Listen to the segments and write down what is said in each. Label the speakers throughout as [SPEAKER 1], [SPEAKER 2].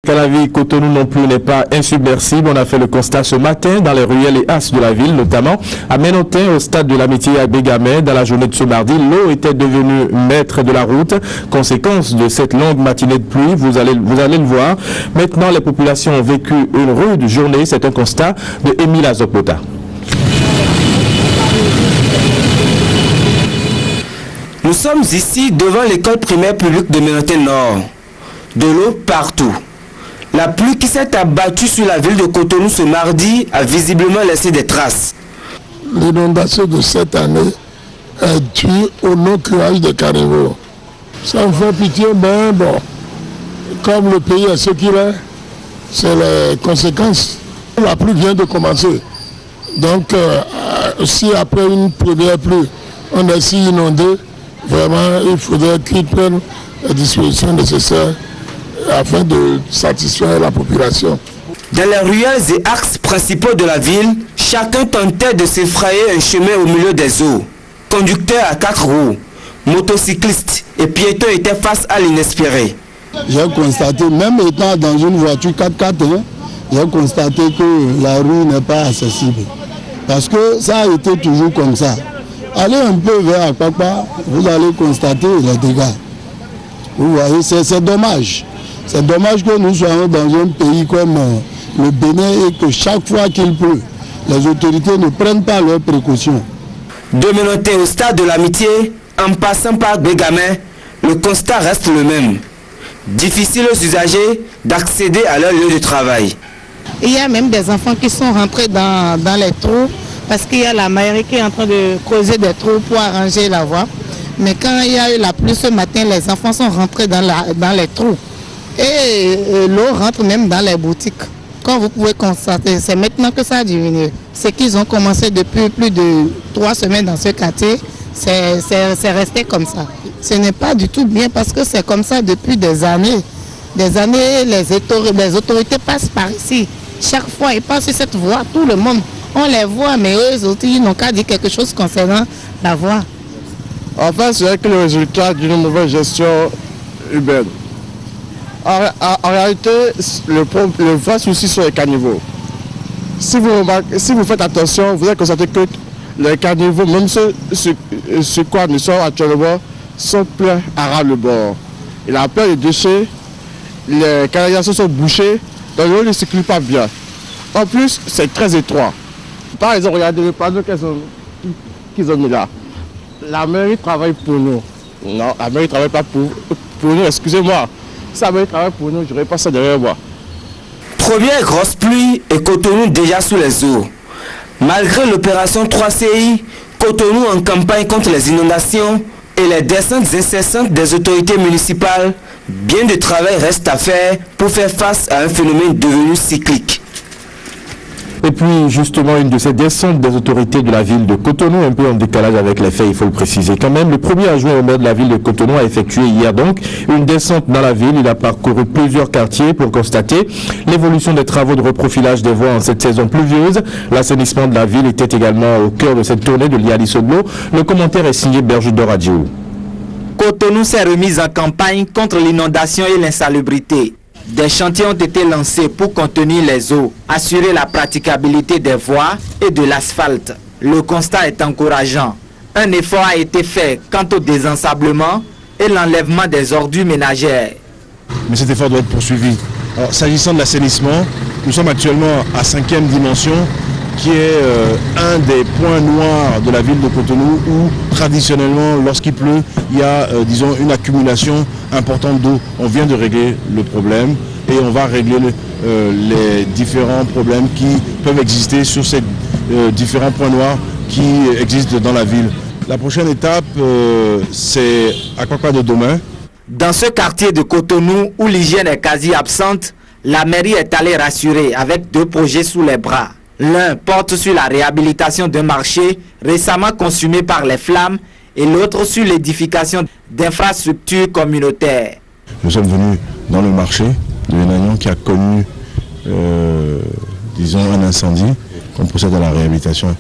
[SPEAKER 1] La ville Cotonou non plus n'est pas insubmersible. On a fait le constat ce matin dans les ruelles et as de la ville, notamment à Ménotin, au stade de l'Amitié à Bégamé. Dans la journée de ce mardi, l'eau était devenue maître de la route. Conséquence de cette longue matinée de pluie, vous allez le voir. Maintenant, les populations ont vécu une rude journée. C'est un constat de Émile Azopota.
[SPEAKER 2] Nous sommes ici devant l'école primaire publique de Ménotin Nord. De l'eau partout. La pluie qui s'est abattue sur la ville de Cotonou ce mardi a visiblement laissé des traces.
[SPEAKER 3] L'inondation de cette année est due au non-curage des caniveaux. Ça me fait pitié, mais bon, comme le pays est ce qu'il est, c'est les conséquences. La pluie vient de commencer. Donc, si après une première pluie, on est si inondé, vraiment, il faudrait qu'ils prennent les dispositions nécessaires afin de satisfaire la population.
[SPEAKER 2] Dans les ruelles et axes principaux de la ville, chacun tentait de s'effrayer un chemin au milieu des eaux. Conducteurs à 4 roues, motocyclistes et piétons étaient face à l'inespéré.
[SPEAKER 3] J'ai constaté, même étant dans une voiture 4x4, j'ai constaté que la rue n'est pas accessible. Parce que ça a été toujours comme ça. Allez un peu vers Akpakpa, vous allez constater les dégâts. Vous voyez, c'est dommage. C'est dommage que nous soyons dans un pays comme le Bénin et que chaque fois qu'il pleut, les autorités ne prennent pas leurs précautions.
[SPEAKER 2] De Ménotin au stade de l'Amitié, en passant par Bégamé, le constat reste le même. Difficile aux usagers d'accéder à leur lieu de travail.
[SPEAKER 4] Il y a même des enfants qui sont rentrés dans les trous parce qu'il y a la mairie qui est en train de creuser des trous pour arranger la voie. Mais quand il y a eu la pluie ce matin, les enfants sont rentrés dans les trous. Et l'eau rentre même dans les boutiques. Comme vous pouvez constater, c'est maintenant que ça a diminué. C'est qu'ils ont commencé depuis plus de 3 semaines dans ce quartier. C'est resté comme ça. Ce n'est pas du tout bien parce que c'est comme ça depuis des années. Des années, les autorités passent par ici. Chaque fois, ils passent sur cette voie. Tout le monde, on les voit, mais eux autres, ils n'ont qu'à dire quelque chose concernant la voie.
[SPEAKER 5] En fait, c'est que le résultat d'une mauvaise gestion urbaine. En réalité, le vrai souci sont les caniveaux. Si vous faites attention, vous allez constater que les caniveaux, même ceux quoi nous sommes actuellement, sont pleins à ras le bord. Il y a plein de déchets, les canalisations sont bouchées, donc l'eau ne circule pas bien. En plus, c'est très étroit. Par exemple, regardez le panneau qu'ils ont mis là. La mairie travaille pour nous. Non, la mairie ne travaille pas pour nous, excusez-moi. Si la mairie travaille pour nous, je n'aurais pas ça derrière moi.
[SPEAKER 2] Première grosse pluie et Cotonou déjà sous les eaux. Malgré l'opération 3CI, Cotonou en campagne contre les inondations et les descentes incessantes des autorités municipales, bien de travail reste à faire pour faire face à un phénomène devenu cyclique.
[SPEAKER 1] Et puis, justement, une de ces descentes des autorités de la ville de Cotonou, un peu en décalage avec les faits, il faut le préciser quand même. Le premier adjoint au maire de la ville de Cotonou a effectué hier donc une descente dans la ville. Il a parcouru plusieurs quartiers pour constater l'évolution des travaux de reprofilage des voies en cette saison pluvieuse. L'assainissement de la ville était également au cœur de cette tournée de Liali Soglo. Le commentaire est signé Berjudor Radio.
[SPEAKER 6] Cotonou s'est remise en campagne contre l'inondation et l'insalubrité. Des chantiers ont été lancés pour contenir les eaux, assurer la praticabilité des voies et de l'asphalte. Le constat est encourageant. Un effort a été fait quant au désensablement et l'enlèvement des ordures ménagères.
[SPEAKER 7] Mais cet effort doit être poursuivi. Alors, s'agissant de l'assainissement, nous sommes actuellement à 5e dimension, qui est un des points noirs de la ville de Cotonou où traditionnellement, lorsqu'il pleut, il y a disons une accumulation importante d'eau. On vient de régler le problème et on va régler les différents problèmes qui peuvent exister sur ces différents points noirs qui existent dans la ville. La prochaine étape, c'est Akpakpa de demain.
[SPEAKER 6] Dans ce quartier de Cotonou où l'hygiène est quasi absente, la mairie est allée rassurer avec 2 projets sous les bras. L'un porte sur la réhabilitation d'un marché récemment consumé par les flammes et l'autre sur l'édification d'infrastructures communautaires.
[SPEAKER 7] Nous sommes venus dans le marché de Yenagnon qui a connu disons un incendie. On procède à la réhabilitation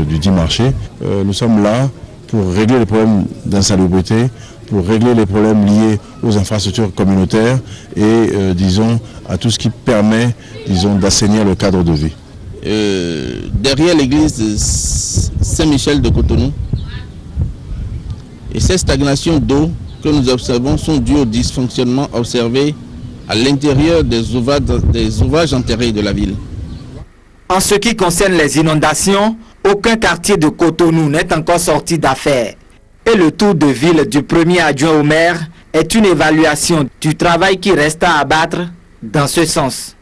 [SPEAKER 7] du dit marché. Nous sommes là pour régler les problèmes d'insalubrité, pour régler les problèmes liés aux infrastructures communautaires et, disons, à tout ce qui permet, disons, d'assainir le cadre de vie.
[SPEAKER 8] Derrière l'église de Saint-Michel de Cotonou, et ces stagnations d'eau que nous observons sont dues au dysfonctionnement observé à l'intérieur des ouvrages enterrés de la ville.
[SPEAKER 6] En ce qui concerne les inondations, aucun quartier de Cotonou n'est encore sorti d'affaire. Et le tour de ville du premier adjoint au maire est une évaluation du travail qui reste à abattre dans ce sens.